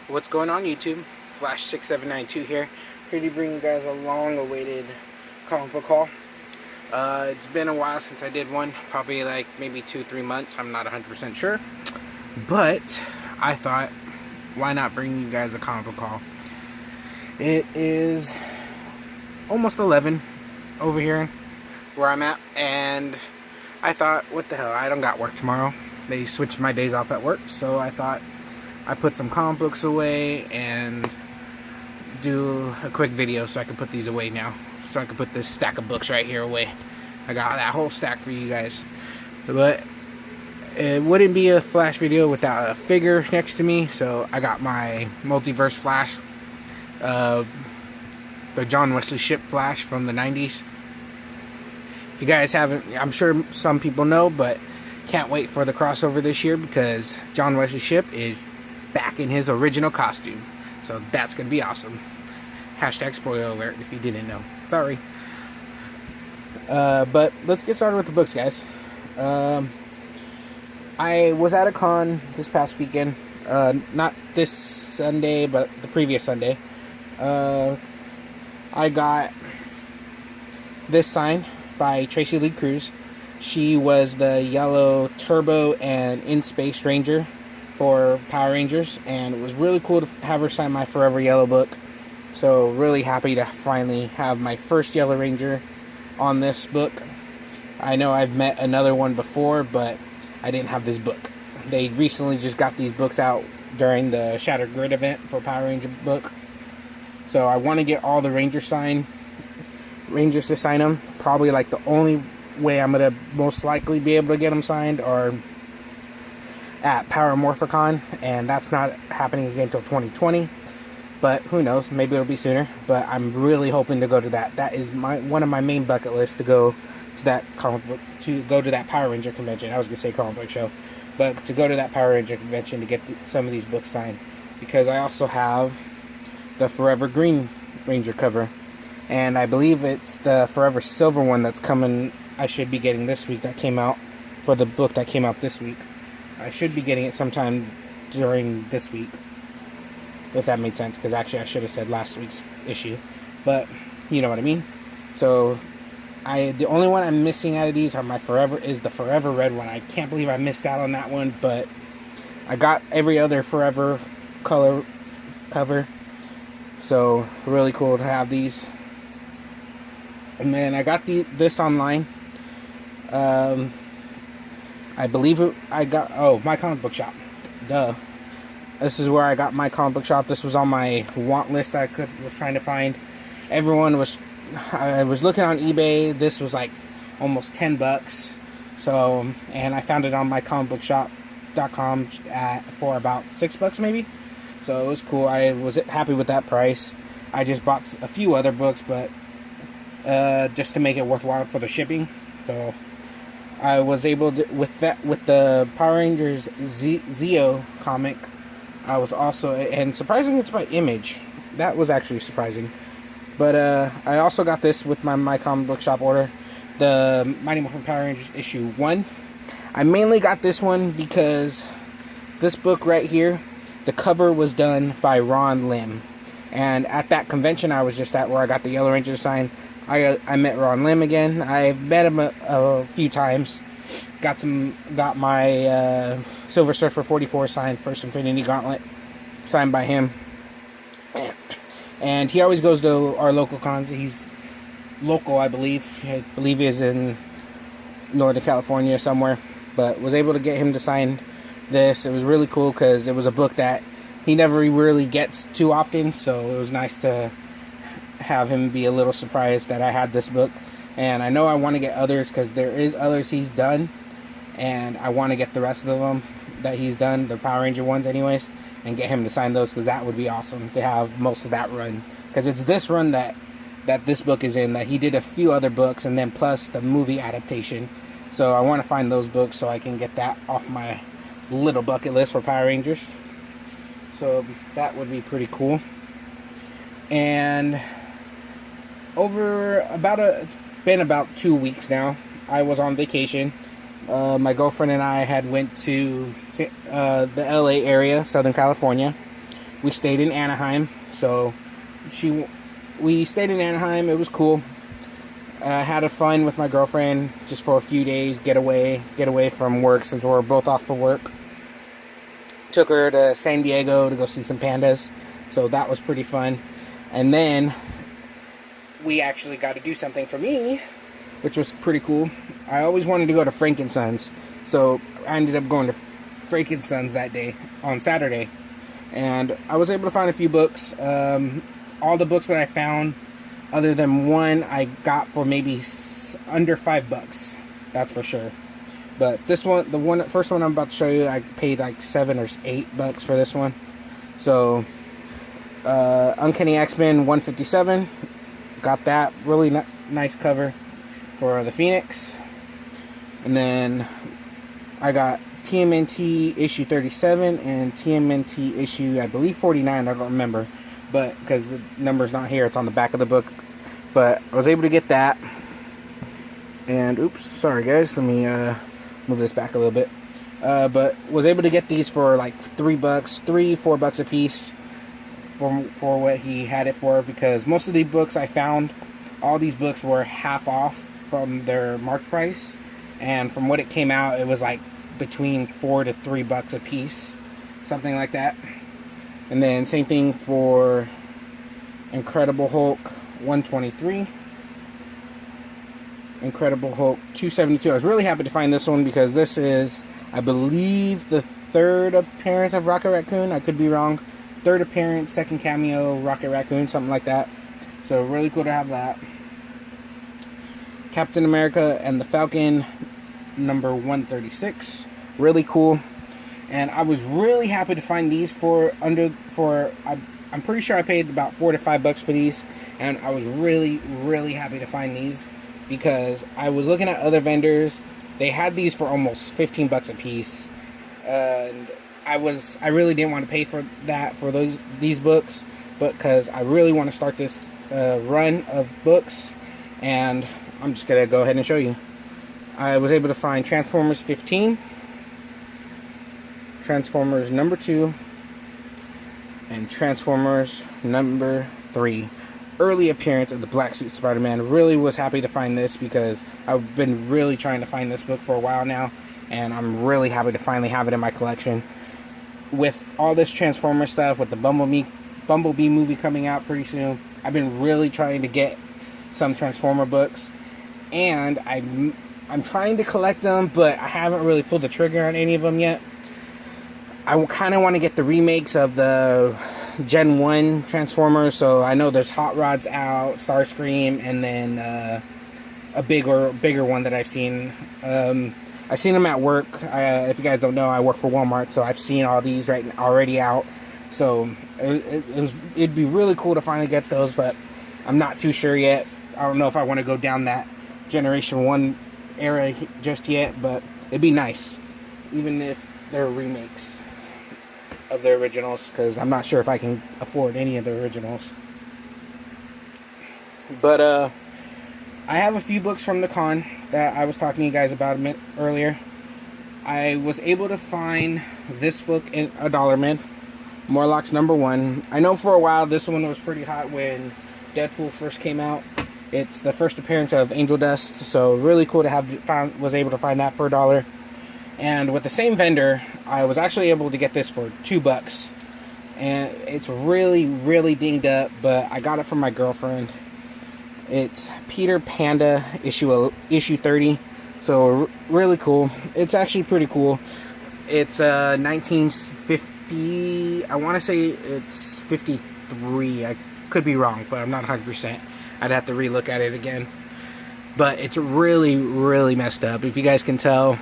What's going on, YouTube? Flash6792 here to bring you guys a long-awaited comic book haul. It's been a while since I did one, probably like maybe 2-3 months. I'm not 100% sure, but I thought, why not bring you guys a comic book haul? It is almost 11 over here where I'm at, and I thought, what the hell? I don't got work tomorrow. They switched my days off at work, so I thought I put some comic books away and do a quick video so I can put these away now. So I can put this stack of books right here away. I got that whole stack for you guys. But it wouldn't be a Flash video without a figure next to me. So I got my Multiverse Flash. The John Wesley Shipp Flash from the 90s. If you guys haven't, I'm sure some people know, but can't wait for the crossover this year because John Wesley Shipp is back in his original costume. So that's going to be awesome. Hashtag spoiler alert if you didn't know. Sorry. But let's get started with the books, guys. I was at a con this past weekend. Not this Sunday, but the previous Sunday. I got this sign by Tracy Lee Cruz. She was the yellow Turbo and In Space Ranger for Power Rangers, and it was really cool to have her sign my Forever Yellow book. So really happy to finally have my first Yellow Ranger on this book. I know I've met another one before, but I didn't have this book. They recently just got these books out during the Shattered Grid event for Power Ranger book. So I want to get all the Rangers to sign them. Probably like the only way I'm going to most likely be able to get them signed are at Power Morphicon, and that's not happening again until 2020. But who knows? Maybe it'll be sooner. But I'm really hoping to go to that. That is one of my main bucket lists, to go to that comic book, to go to that Power Ranger convention. I was gonna say comic book show, but to go to that Power Ranger convention to get some of these books signed, because I also have the Forever Green Ranger cover, and I believe it's the Forever Silver one that's coming. I should be getting this week. That came out for the book that came out this week. I should be getting it sometime during this week, if that made sense, because actually I should have said last week's issue, but you know what I mean. So the only one I'm missing out of these are the Forever Red one. I can't believe I missed out on that one, but I got every other Forever color cover, so really cool to have these. And then I got this online. I believe I got, my comic book shop. Duh. This is where I got my comic book shop. This was on my want list that I was trying to find. I was looking on eBay. This was like almost $10. So, and I found it on my comicbookshop.com for about $6 maybe. So it was cool. I was happy with that price. I just bought a few other books, but just to make it worthwhile for the shipping. So I was able to, with the Power Rangers Zeo comic, I was also, and surprisingly it's by Image. That was actually surprising. But I also got this with my comic book shop order, the Mighty Morphin Power Rangers issue 1. I mainly got this one because this book right here, the cover was done by Ron Lim. And at that convention I was just at, where I got the Yellow Ranger sign, I met Ron Lim again. I met him a few times. Got my Silver Surfer 44 signed, First Infinity Gauntlet, signed by him. And he always goes to our local cons. He's local, I believe. I believe he is in Northern California somewhere. But was able to get him to sign this. It was really cool because it was a book that he never really gets too often. So it was nice to have him be a little surprised that I had this book. And I know I want to get others because there is others he's done, and I want to get the rest of them that he's done, the Power Ranger ones anyways, and get him to sign those, because that would be awesome to have most of that run, because it's this run that this book is in, that he did a few other books, and then plus the movie adaptation. So I want to find those books so I can get that off my little bucket list for Power Rangers. So that would be pretty cool. And it's been about 2 weeks now. I was on vacation. My girlfriend and I had went to the LA area, Southern California, we stayed in Anaheim. So we stayed in Anaheim. It was cool. Had a fun with my girlfriend just for a few days, get away from work since we're both off for work. Took her to San Diego to go see some pandas, so that was pretty fun. And then we actually got to do something for me, which was pretty cool. I always wanted to go to Frankensons, so I ended up going to Frankensons that day on Saturday, and I was able to find a few books. All the books that I found, other than one, I got for maybe under $5. That's for sure. But this one, first one I'm about to show you, I paid like $7 or $8 for this one. So, Uncanny X-Men 157, got that. Really nice cover for the Phoenix. And then I got TMNT issue 37 and TMNT issue, I believe 49, I don't remember. But because the number's not here, it's on the back of the book. But I was able to get that. And oops, sorry guys, let me move this back a little bit. But was able to get these for like $4 a piece for what he had it for, because most of the books I found, all these books were half off from their mark price, and from what it came out, it was like between $4 to $3 a piece, something like that. And then same thing for Incredible Hulk 123, Incredible Hulk 272. I was really happy to find this one because this is, I believe, the third appearance of Rocket Raccoon. I could be wrong. Third appearance, second cameo, Rocket Raccoon, something like that. So really cool to have that. Captain America and the Falcon number 136. Really cool. And I was really happy to find these I'm pretty sure I paid about $4 to $5 for these, and I was really, really happy to find these because I was looking at other vendors. They had these for almost $15 a piece, and I really didn't want to pay for that for these books, but because I really want to start this run of books, and I'm just gonna go ahead and show you. I was able to find Transformers 15, Transformers number 2, and Transformers number 3. Early appearance of the Black Suit Spider-Man. Really was happy to find this because I've been really trying to find this book for a while now, and I'm really happy to finally have it in my collection. With all this Transformer stuff, with the Bumblebee movie coming out pretty soon, I've been really trying to get some Transformer books, and I'm trying to collect them, but I haven't really pulled the trigger on any of them yet. I kind of want to get the remakes of the Gen 1 Transformers, so I know there's Hot Rod's out, Starscream, and then a bigger one that I've seen. I've seen them at work. If you guys don't know, I work for Walmart, so I've seen all these already out. So it'd be really cool to finally get those, but I'm not too sure yet. I don't know if I want to go down that Generation 1 era just yet, but it'd be nice, even if they're remakes of the originals, because I'm not sure if I can afford any of the originals. But I have a few books from the con that I was talking to you guys about a minute earlier. I was able to find this book in a dollar mint, Morlocks number 1. I know for a while this one was pretty hot when Deadpool first came out. It's the first appearance of Angel Dust, so really cool to was able to find that for $1. And with the same vendor, I was actually able to get this for $2. And it's really, really dinged up, but I got it from my girlfriend. It's Peter Panda issue 30. So really cool. It's actually pretty cool. It's 1950. I want to say it's 53. I could be wrong, but I'm not 100%. I'd have to relook at it again. But it's really, really messed up. If you guys can tell,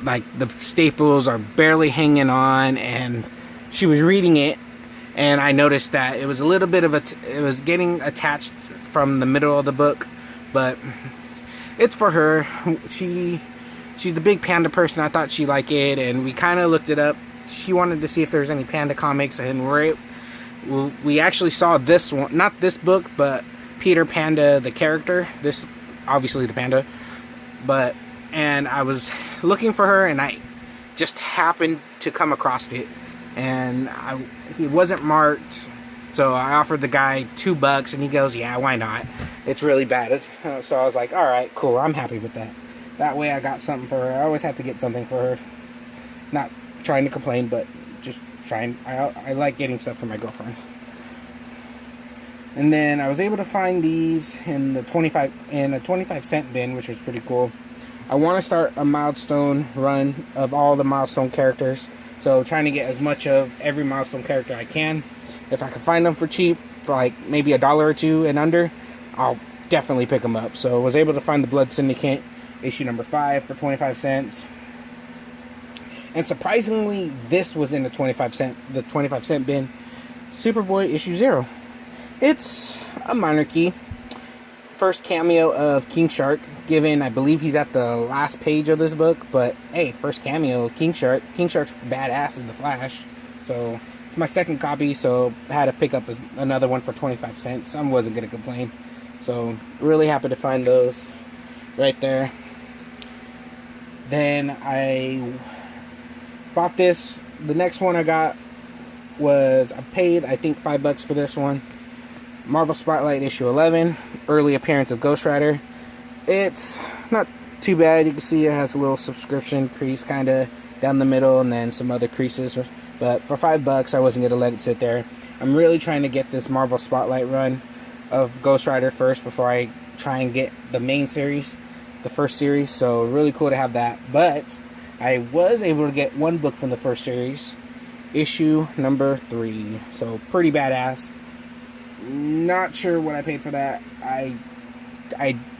like, the staples are barely hanging on, and she was reading it, and I noticed that it was a little bit of it was getting attached from the middle of the book, but it's for her. She's the big panda person. I thought she'd like it, and we kind of looked it up. She wanted to see if there's any panda comics, and we actually saw this one, not this book, but Peter Panda the character. This, obviously the panda, and I was looking for her, and I just happened to come across it. and it wasn't marked, so I offered the guy $2, and he goes, "Yeah, why not? It's really bad." So I was like, "All right, cool. I'm happy with that. That way, I got something for her. I always have to get something for her. Not trying to complain, but just trying. I like getting stuff for my girlfriend." And then I was able to find these in a 25-cent bin, which was pretty cool. I want to start a milestone run of all the milestone characters. So trying to get as much of every milestone character I can. If I can find them for cheap, for like maybe $1 or $2 and under, I'll definitely pick them up. So I was able to find the Blood Syndicate issue number 5 for 25 cents. And surprisingly, this was in the 25-cent bin. Superboy issue 0. It's a minor key. First cameo of King Shark, given I believe he's at the last page of this book. But hey, first cameo, King Shark. King Shark's badass in the Flash. So it's my second copy, so I had to pick up another one for 25 cents. I wasn't going to complain. So really happy to find those right there. Then I bought this. The next one I got was, I paid I think $5 for this one. Marvel Spotlight issue 11, early appearance of Ghost Rider. It's not too bad. You can see it has a little subscription crease kind of down the middle, and then some other creases. But for $5, I wasn't gonna let it sit there. I'm really trying to get this Marvel Spotlight run of Ghost Rider first before I try and get the main series, the first series. So really cool to have that. But I was able to get one book from the first series, issue number 3. So pretty badass. Not sure what I paid for that. I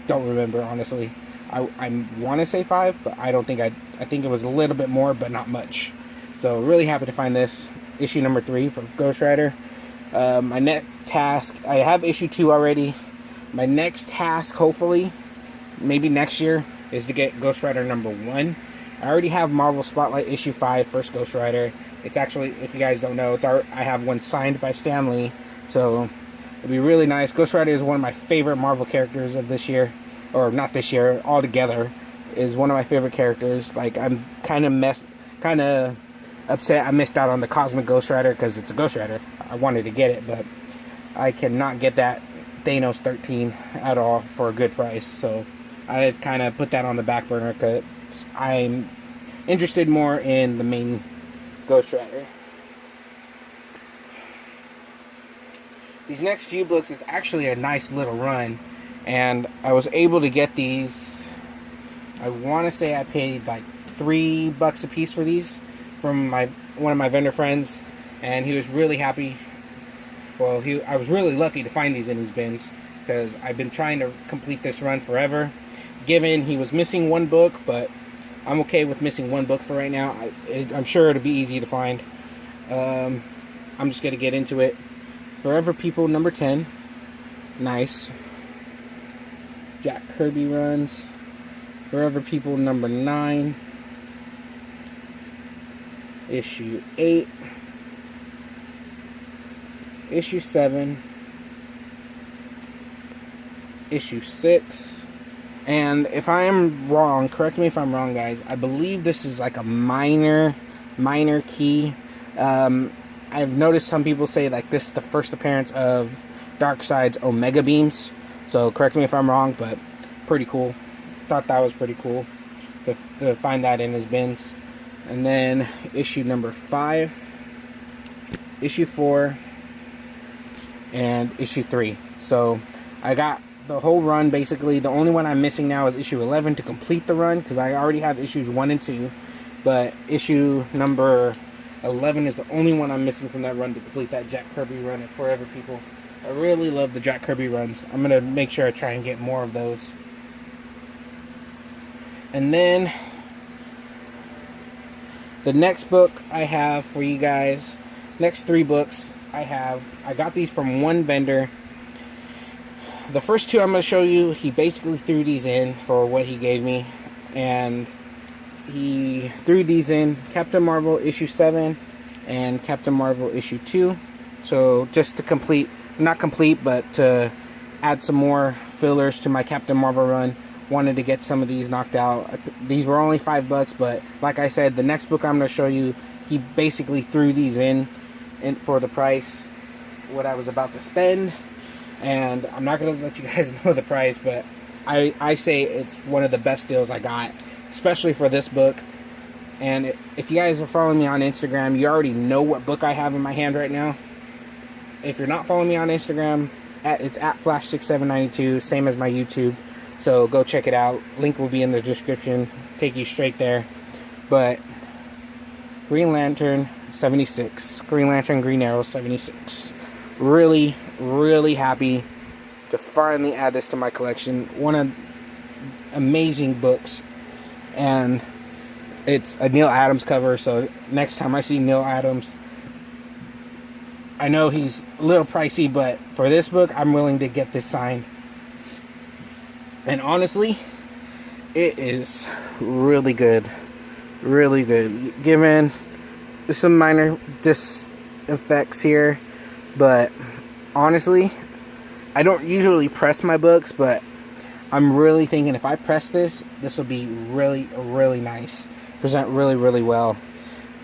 don't remember, honestly. I want to say 5, but I don't think I think it was a little bit more, but not much. So really happy to find this issue number 3 for Ghost Rider. My next task, I have issue 2 already. My next task, hopefully, maybe next year, is to get Ghost Rider number 1. I already have Marvel Spotlight issue 5, first Ghost Rider. It's actually, if you guys don't know, I have one signed by Stan Lee. So it'd be really nice. Ghost Rider is one of my favorite Marvel characters of this year. Or not this year, altogether. Is one of my favorite characters. Like, I'm kind of upset I missed out on the Cosmic Ghost Rider because it's a Ghost Rider. I wanted to get it, but I cannot get that Thanos 13 at all for a good price. So I've kind of put that on the back burner because I'm interested more in the main Ghost Rider. These next few books is actually a nice little run, and I was able to get these. I want to say I paid like $3 a piece for these from one of my vendor friends, and he was really happy. Well, I was really lucky to find these in these bins because I've been trying to complete this run forever. Given he was missing one book, but I'm okay with missing one book for right now. I'm sure it'll be easy to find. I'm just gonna get into it. Forever People number 10, nice. Jack Kirby runs. Forever People number 9, issue 8, issue 7, issue 6. And if I am wrong, correct me if I'm wrong, guys. I believe this is like a minor key. I've noticed some people say like this is the first appearance of Darkseid's Omega Beams. So correct me if I'm wrong, but pretty cool. Thought that was pretty cool to find that in his bins. And then issue number 5, issue 4, and issue 3. So I got the whole run basically. The only one I'm missing now is issue 11 to complete the run because I already have issues 1 and 2. But issue number 11 is the only one I'm missing from that run to complete that Jack Kirby run at Forever People. I really love the Jack Kirby runs. I'm going to make sure I try and get more of those. And then the next book I have for you guys, next 3 books I got these from one vendor. The first 2 I'm going to show you, he basically threw these in for what he gave me. And he threw these in, Captain Marvel issue 7 and Captain Marvel issue 2. So just to complete, not complete, but to add some more fillers to my Captain Marvel run. Wanted to get some of these knocked out. These were only $5, but like I said, the next book I'm going to show you he basically threw these in for the price what I was about to spend. And I'm not going to let you guys know the price, but I say it's one of the best deals I got, especially for this book. And if you guys are following me on Instagram, you already know what book I have in my hand right now. If you're not following me on Instagram, it's at Flash6792, same as my YouTube. So go check it out. Link will be in the description. Take you straight there. But Green Lantern 76. Green Lantern Green Arrow 76. Really, really happy to finally add this to my collection. One of amazing books. And it's a Neil Adams cover, so next time I see Neil Adams, I know he's a little pricey, but for this book, I'm willing to get this signed. And honestly, it is really good. Really good. Given some minor disinfects here, but honestly, I don't usually press my books, but I'm really thinking if I press this will be really, really nice. Present really, really well.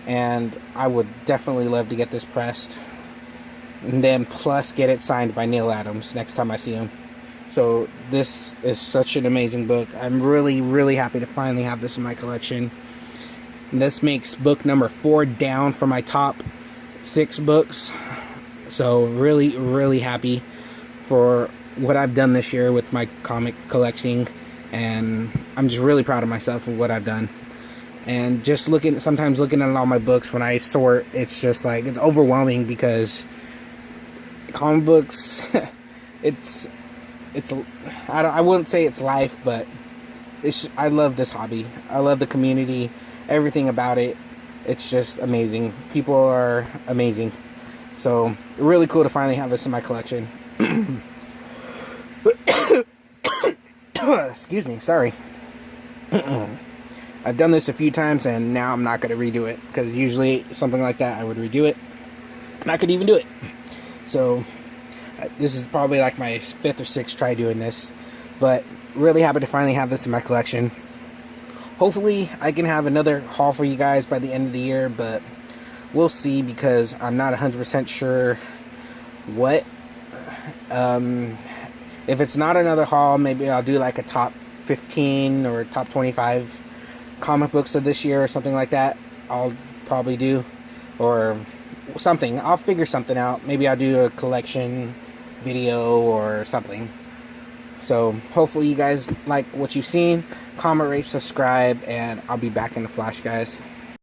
And I would definitely love to get this pressed. And then plus get it signed by Neil Adams next time I see him. So this is such an amazing book. I'm really, really happy to finally have this in my collection. And this makes book number 4 down from my top 6 books. So really, really happy for what I've done this year with my comic collecting. And I'm just really proud of myself for what I've done. And just sometimes looking at all my books when I sort, it's just like, it's overwhelming because comic books, I wouldn't say it's life, but I love this hobby. I love the community, everything about it. It's just amazing. People are amazing. So really cool to finally have this in my collection. Excuse me, sorry. I've done this a few times and now I'm not going to redo it, because usually something like that I would redo it and I could even do it. So this is probably like my 5th or 6th try doing this, but really happy to finally have this in my collection. Hopefully I can have another haul for you guys by the end of the year, but we'll see, because I'm not 100% sure what. If it's not another haul, maybe I'll do like a top 15 or top 25 comic books of this year or something like that. I'll probably do, or something. I'll figure something out. Maybe I'll do a collection video or something. So hopefully you guys like what you've seen. Comment, rate, subscribe, and I'll be back in the flash, guys.